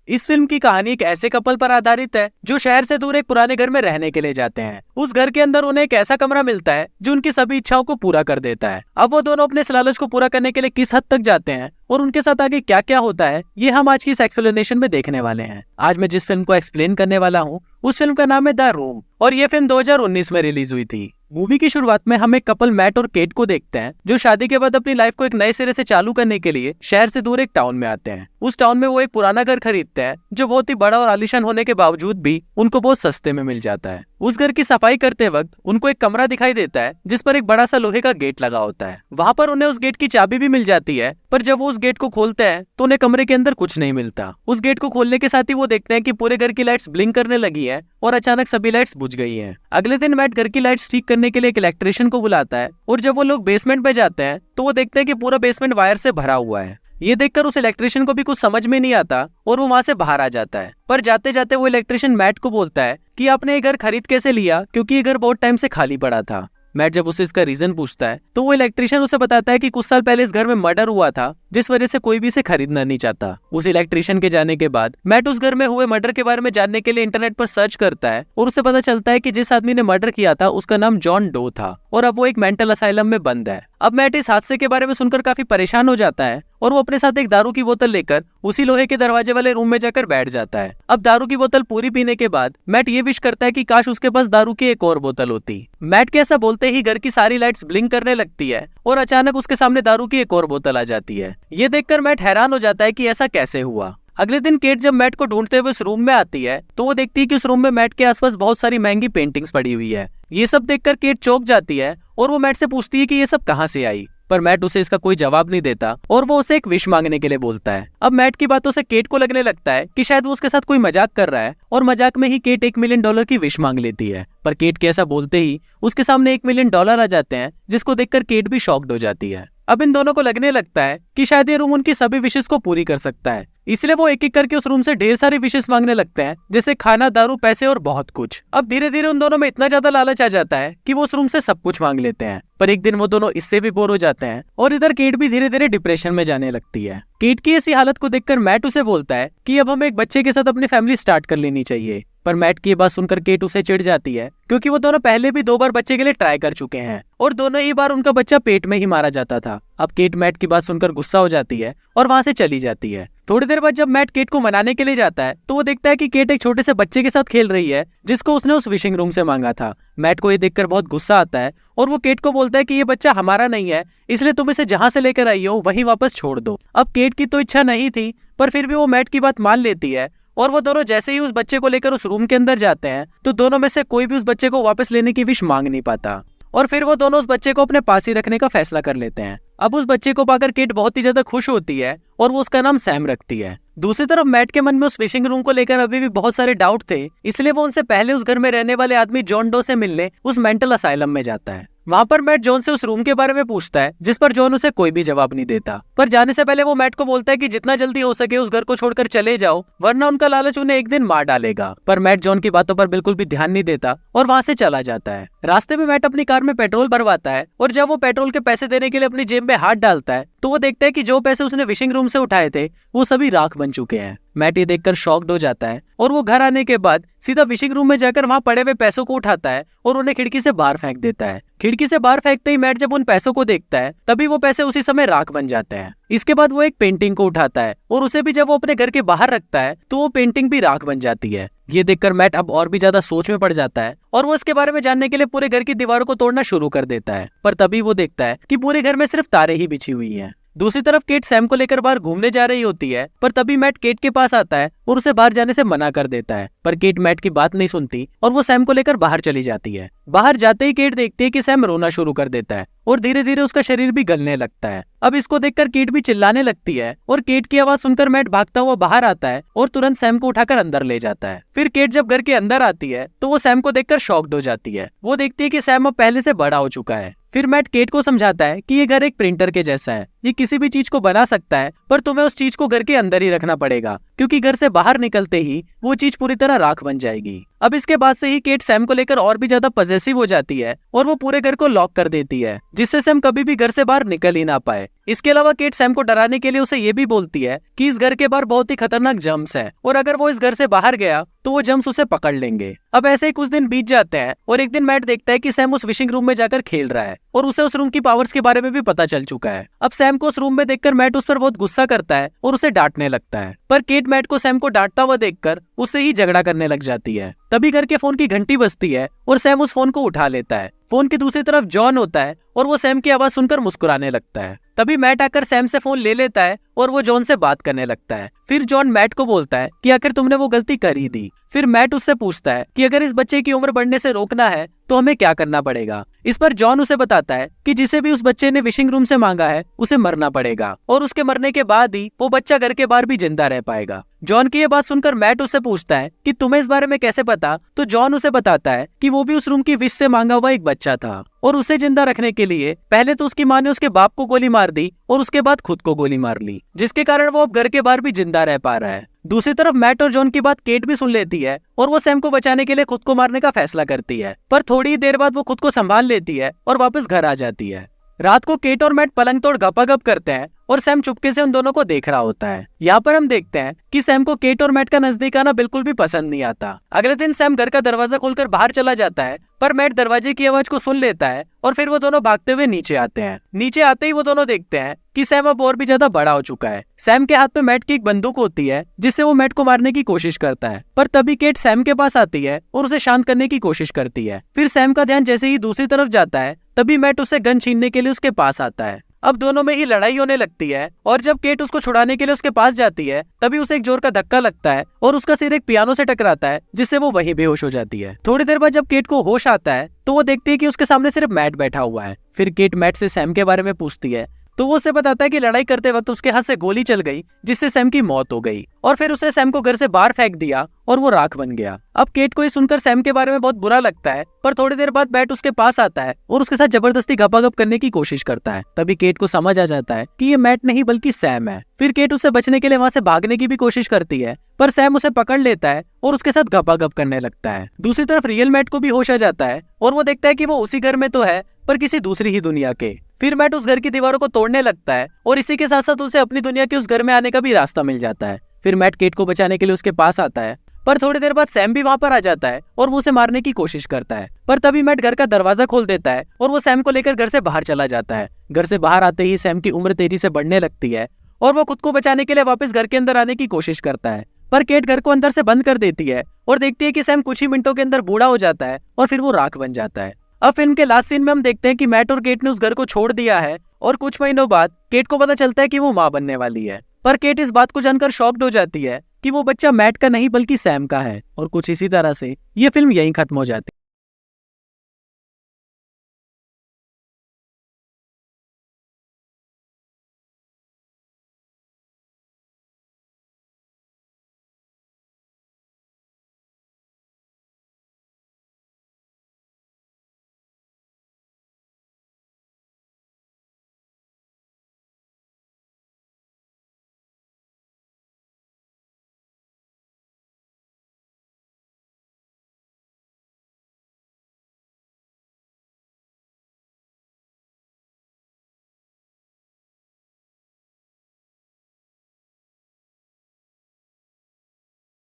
इस फिल्म की कहानी एक ऐसे कपल पर आधारित है जो शहर से दूर एक पुराने घर में रहने के लिए जाते हैं। उस घर के अंदर उन्हें एक ऐसा कमरा मिलता है जो उनकी सभी इच्छाओं को पूरा कर देता है। अब वो दोनों अपने इस लालच को पूरा करने के लिए किस हद तक जाते हैं और उनके साथ आगे क्या क्या होता है, ये हम आज की इस एक्सप्लेनेशन में देखने वाले हैं। आज मैं जिस फिल्म को एक्सप्लेन करने वाला हूँ उस फिल्म का नाम है द रूम और ये फिल्म 2019 में रिलीज हुई थी। मूवी की शुरुआत में हम एक कपल मैट और केट को देखते हैं जो शादी के बाद अपनी लाइफ को एक नए सिरे से चालू करने के लिए शहर से दूर एक टाउन में आते हैं। उस टाउन में वो एक पुराना घर खरीदते हैं जो बहुत ही बड़ा और आलीशान होने के बावजूद भी उनको बहुत सस्ते में मिल जाता है। उस घर की सफाई करते वक्त उनको एक कमरा दिखाई देता है जिस पर एक बड़ा सा लोहे का गेट लगा होता है। वहाँ पर उन्हें उस गेट की चाबी भी मिल जाती है, पर जब वो उस गेट को खोलते हैं तो उन्हें कमरे के अंदर कुछ नहीं मिलता। उस गेट को खोलने के साथ ही वो देखते हैं कि पूरे घर की लाइट्स ब्लिंक करने लगी है और अचानक सभी लाइट्स बुझ गई हैं। अगले दिन मैट घर की लाइट्स ठीक करने के लिए एक इलेक्ट्रिशियन को बुलाता है और जब वो लोग बेसमेंट में जाते हैं तो वो देखते हैं कि पूरा बेसमेंट वायर से भरा हुआ है। ये देखकर उस इलेक्ट्रिशियन को भी कुछ समझ में नहीं आता और वो वहाँ से बाहर आ जाता है। पर जाते जाते वो इलेक्ट्रिशियन मैट को बोलता है कि आपने ये घर खरीद कैसे लिया, क्योंकि ये घर बहुत टाइम से खाली पड़ा था। मैट जब उसे इसका रीजन पूछता है तो वो इलेक्ट्रिशियन उसे बताता है कि कुछ साल पहले इस घर में मर्डर हुआ था जिस वजह से कोई भी इसे खरीदना नहीं चाहता। उस इलेक्ट्रिशियन के जाने के बाद मैट उस घर में हुए मर्डर के बारे में जानने के लिए इंटरनेट पर सर्च करता है और उसे पता चलता है कि जिस आदमी ने मर्डर किया था उसका नाम जॉन डो था और अब वो एक मेंटल असाइलम में बंद है। अब मैट इस हादसे के बारे में सुनकर काफी परेशान हो जाता है और वो अपने साथ एक दारू की बोतल लेकर उसी लोहे के दरवाजे वाले रूम में जाकर बैठ जाता है। अब दारू की बोतल पूरी पीने के बाद मैट ये विश करता है कि काश उसके पास दारू की एक और बोतल होती। मैट के ऐसा बोलते ही घर की सारी लाइट्स ब्लिंक करने लगती है और अचानक उसके सामने दारू की एक और बोतल आ जाती है। ये देखकर मैट हैरान हो जाता है कि ऐसा कैसे हुआ। अगले दिन केट जब मैट को ढूंढते हुए उस रूम में आती है तो वो देखती है कि उस रूम में मैट के आसपास बहुत सारी महंगी पेंटिंग्स पड़ी हुई है। ये सब देखकर केट चौंक जाती है और वो मैट से पूछती है कि ये सब कहाँ से आई, पर मैट उसे इसका कोई जवाब नहीं देता और वो उसे एक विश मांगने के लिए बोलता है। अब मैट की बातों से केट को लगने लगता है कि शायद वो उसके साथ कोई मजाक कर रहा है और मजाक में ही केट $1 मिलियन की विश मांग लेती है। पर केट के ऐसा बोलते ही उसके सामने $1 मिलियन आ जाते हैं जिसको देखकर केट भी शॉक्ड हो जाती है। अब इन दोनों को लगने लगता है कि शायद ये रूम उनकी सभी विशेष को पूरी कर सकता है, इसलिए वो एक एक करके उस रूम से ढेर सारी विशेष मांगने लगते हैं, जैसे खाना, दारू, पैसे और बहुत कुछ। अब धीरे धीरे उन दोनों में इतना ज्यादा लालच आ जाता है कि वो उस रूम से सब कुछ मांग लेते हैं। पर एक दिन वो दोनों इससे भी बोर हो जाते हैं और इधर केट भी धीरे धीरे डिप्रेशन में जाने लगती है। केट की ऐसी हालत को देखकर मैट उसे बोलता है कि अब हमें एक बच्चे के साथ अपनी फैमिली स्टार्ट कर लेनी चाहिए। पर मैट की बात सुनकर केट उसे चिढ़ जाती है क्योंकि वो दोनों पहले भी 2 बार बच्चे के लिए ट्राई कर चुके हैं और दोनों ही बार उनका बच्चा पेट में ही मारा जाता था। अब केट मैट की बात सुनकर गुस्सा हो जाती है और वहाँ से चली जाती है। थोड़ी देर बाद जब मैट केट को मनाने के लिए जाता है तो वो देखता है कि केट एक छोटे से बच्चे के साथ खेल रही है जिसको उसने उस विशिंग रूम से मांगा था। मैट को ये देखकर बहुत गुस्सा आता है और वो केट को बोलता है कि ये बच्चा हमारा नहीं है, इसलिए तुम इसे जहाँ से लेकर आई हो वहीं वापस छोड़ दो। अब केट की तो इच्छा नहीं थी पर फिर भी वो मैट की बात मान लेती है और वो दोनों जैसे ही उस बच्चे को लेकर उस रूम के अंदर जाते हैं तो दोनों में से कोई भी उस बच्चे को वापस लेने की विश मांग नहीं पाता और फिर वो दोनों उस बच्चे को अपने पास ही रखने का फैसला कर लेते हैं। अब उस बच्चे को पाकर केट बहुत ही ज्यादा खुश होती है और वो उसका नाम सैम रखती है। दूसरी तरफ मैट के मन में उस फिशिंग रूम को लेकर अभी भी बहुत सारे डाउट थे, इसलिए वो उनसे पहले उस घर में रहने वाले आदमी जॉन डो से मिलने उस मेंटल असाइलम में जाता है। वहाँ पर मैट जॉन से उस रूम के बारे में पूछता है जिस पर जॉन उसे कोई भी जवाब नहीं देता। पर जाने से पहले वो मैट को बोलता है कि जितना जल्दी हो सके उस घर को छोड़कर चले जाओ वरना उनका लालच उन्हें एक दिन मार डालेगा। पर मैट जॉन की बातों पर बिल्कुल भी ध्यान नहीं देता और वहाँ से चला जाता है। रास्ते में मैट अपनी कार में पेट्रोल भरवाता है और जब वो पेट्रोल के पैसे देने के लिए अपनी जेब में हाथ डालता है तो वो देखता है कि जो पैसे उसने विशिंग रूम से उठाए थे वो सभी राख बन चुके हैं। मैट ये देखकर शॉक्ड हो जाता है और वो घर आने के बाद सीधा विशिंग रूम में जाकर वहाँ पड़े हुए पैसों को उठाता है और उन्हें खिड़की से बाहर फेंक देता है। खिड़की से बाहर फेंकते ही मैट जब उन पैसों को देखता है तभी वो पैसे उसी समय राख बन जाते हैं। इसके बाद वो एक पेंटिंग को उठाता है और उसे भी जब वो अपने घर के बाहर रखता है तो वो पेंटिंग भी राख बन जाती है। ये देखकर मैट अब और भी ज्यादा सोच में पड़ जाता है और वो इसके बारे में जानने के लिए पूरे घर की दीवारों को तोड़ना शुरू कर देता है। पर तभी वो देखता है कि पूरे घर में सिर्फ तारे ही बिछी हुई हैं। दूसरी तरफ केट सैम को लेकर बाहर घूमने जा रही होती है पर तभी मैट केट के पास आता है और उसे बाहर जाने से मना कर देता है। पर केट मैट की बात नहीं सुनती और वो सैम को लेकर बाहर चली जाती है। बाहर जाते ही केट देखती है कि सैम रोना शुरू कर देता है और धीरे धीरे उसका शरीर भी गलने लगता है। अब इसको देखकर केट भी चिल्लाने लगती है और केट की आवाज सुनकर मैट भागता हुआ बाहर आता है और तुरंत सैम को उठाकर अंदर ले जाता है। फिर केट जब घर के अंदर आती है तो वो सैम को देखकर शॉक्ड हो जाती है। वो देखती है कि सैम अब पहले से बड़ा हो चुका है। फिर मैट केट को समझाता है कि ये घर एक प्रिंटर के जैसा है ये किसी भी चीज को बना सकता है, पर तुम्हें उस चीज को घर के अंदर ही रखना पड़ेगा, क्योंकि घर से बाहर निकलते ही वो चीज पूरी तरह राख बन जाएगी। अब इसके बाद से ही केट सैम को लेकर और भी ज्यादा पॉसेसिव हो जाती है और वो पूरे घर को लॉक कर देती है, जिससे सैम कभी भी घर से बाहर निकल ही ना पाए। इसके अलावा केट सैम को डराने के लिए उसे ये भी बोलती है कि इस घर के बाहर बहुत ही खतरनाक जम्स हैं और अगर वो इस घर से बाहर गया तो वो जम्स उसे पकड़ लेंगे। अब ऐसे ही कुछ दिन बीत जाते हैं और एक दिन मैट देखता है कि सैम उस विशिंग रूम में जाकर खेल रहा है और उसे उस रूम की पावर्स के बारे में भी पता चल चुका है। अब सैम को उस रूम में देखकर मैट उस पर बहुत गुस्सा करता है और उसे डांटने लगता है, पर केट मैट को सैम को डांटता हुआ देखकर उससे ही झगड़ा करने लग जाती है। तभी घर के फोन की घंटी बजती है और सैम उस फोन को उठा लेता है। फोन की दूसरी तरफ जॉन होता है और वो सैम की आवाज सुनकर मुस्कुराने लगता है। तभी मैट आकर सैम से फोन ले लेता है और वो जॉन से बात करने लगता है। फिर जॉन मैट को बोलता है कि आखिर तुमने वो गलती कर ही दी। फिर मैट उससे पूछता है कि अगर इस बच्चे की उम्र बढ़ने से रोकना है तो हमें क्या करना पड़ेगा। इस पर जॉन उसे बताता है कि जिसे भी उस बच्चे ने विशिंग रूम से मांगा है उसे मरना पड़ेगा और उसके मरने के बाद ही वो बच्चा घर के बाहर भी जिंदा रह पाएगा। जॉन की ये बात सुनकर मैट उससे पूछता है कि तुम्हें इस बारे में कैसे पता, तो जॉन उसे बताता है कि वो भी उस रूम की विश से मांगा हुआ एक बच्चा था और उसे जिंदा रखने के लिए पहले तो उसकी माँ ने उसके बाप को गोली मार दी और उसके बाद खुद को गोली मार ली, जिसके कारण वो अब घर के बाहर भी जिंदा रह पा रहा है। दूसरी तरफ मैट और जॉन की बात केट भी सुन लेती है और वो सैम को बचाने के लिए खुद को मारने का फैसला करती है, पर थोड़ी ही देर बाद वो खुद को संभाल लेती है और वापस घर आ जाती है। रात को केट और मैट पलंग तोड़ गपागप करते हैं और सैम चुपके से उन दोनों को देख रहा होता है। यहाँ पर हम देखते हैं कि सैम को केट और मैट का नजदीक आना बिल्कुल भी पसंद नहीं आता। अगले दिन सैम घर का दरवाजा खोलकर बाहर चला जाता है, पर मैट दरवाजे की आवाज को सुन लेता है और फिर वो दोनों भागते हुए नीचे आते हैं। नीचे आते ही वो दोनों देखते हैं कि सैम अब और भी ज्यादा बड़ा हो चुका है। सैम के हाथ में मैट की एक बंदूक होती है जिससे वो मैट को मारने की कोशिश करता है, पर तभी केट सैम के पास आती है और उसे शांत करने की कोशिश करती है। फिर सैम का ध्यान जैसे ही दूसरी तरफ जाता है तभी मैट उससे गन छीनने के लिए उसके पास आता है। अब दोनों में ही लड़ाई होने लगती है और जब केट उसको छुड़ाने के लिए उसके पास जाती है तभी उसे एक जोर का धक्का लगता है और उसका सिर एक पियानो से टकराता है, जिससे वो वहीं बेहोश हो जाती है। थोड़ी देर बाद जब केट को होश आता है तो वो देखती है कि उसके सामने सिर्फ मैट बैठा हुआ है। फिर केट मैट से सैम के बारे में पूछती है तो वो उसे बताता है कि लड़ाई करते वक्त उसके हाथ से गोली चल गई, जिससे सैम की मौत हो गई और फिर उसने सैम को घर से बाहर फेंक दिया और वो राख बन गया। अब केट को ये सुनकर सैम के बारे में बहुत बुरा लगता है, पर थोड़ी देर बाद मैट उसके पास आता है और उसके साथ जबरदस्ती गपागप करने की कोशिश करता है। तभी केट को समझ आ जाता है कि ये मैट नहीं बल्कि सैम है। फिर केट उससे बचने के लिए वहाँ से भागने की भी कोशिश करती है, पर सैम उसे पकड़ लेता है और उसके साथ गपागप करने लगता है। दूसरी तरफ रियल मैट को भी होश आ जाता है और वो देखता है कि वो उसी घर में तो है, पर किसी दूसरी ही दुनिया के। फिर मैट उस घर की दीवारों को तोड़ने लगता है और इसी के साथ साथ उसे अपनी दुनिया के उस घर में आने का भी रास्ता मिल जाता है। फिर मैट केट को बचाने के लिए उसके पास आता है, पर थोड़ी देर बाद सैम भी वहाँ पर आ जाता है और वो उसे मारने की कोशिश करता है, पर तभी मैट घर का दरवाजा खोल देता है और वो सैम को लेकर घर से बाहर चला जाता है। घर से बाहर आते ही सैम की उम्र तेजी से बढ़ने लगती है और वो खुद को बचाने के लिए वापस घर के अंदर आने की कोशिश करता है, पर केट घर को अंदर से बंद कर देती है और देखती है कि सैम कुछ ही मिनटों के अंदर बूढ़ा हो जाता है और फिर वो राख बन जाता है। अब फिल्म के लास्ट सीन में हम देखते हैं कि मैट और केट ने उस घर को छोड़ दिया है और कुछ महीनों बाद केट को पता चलता है कि वो माँ बनने वाली है, पर केट इस बात को जानकर शॉक्ड हो जाती है कि वो बच्चा मैट का नहीं बल्कि सैम का है। और कुछ इसी तरह से ये फिल्म यहीं खत्म हो जाती है।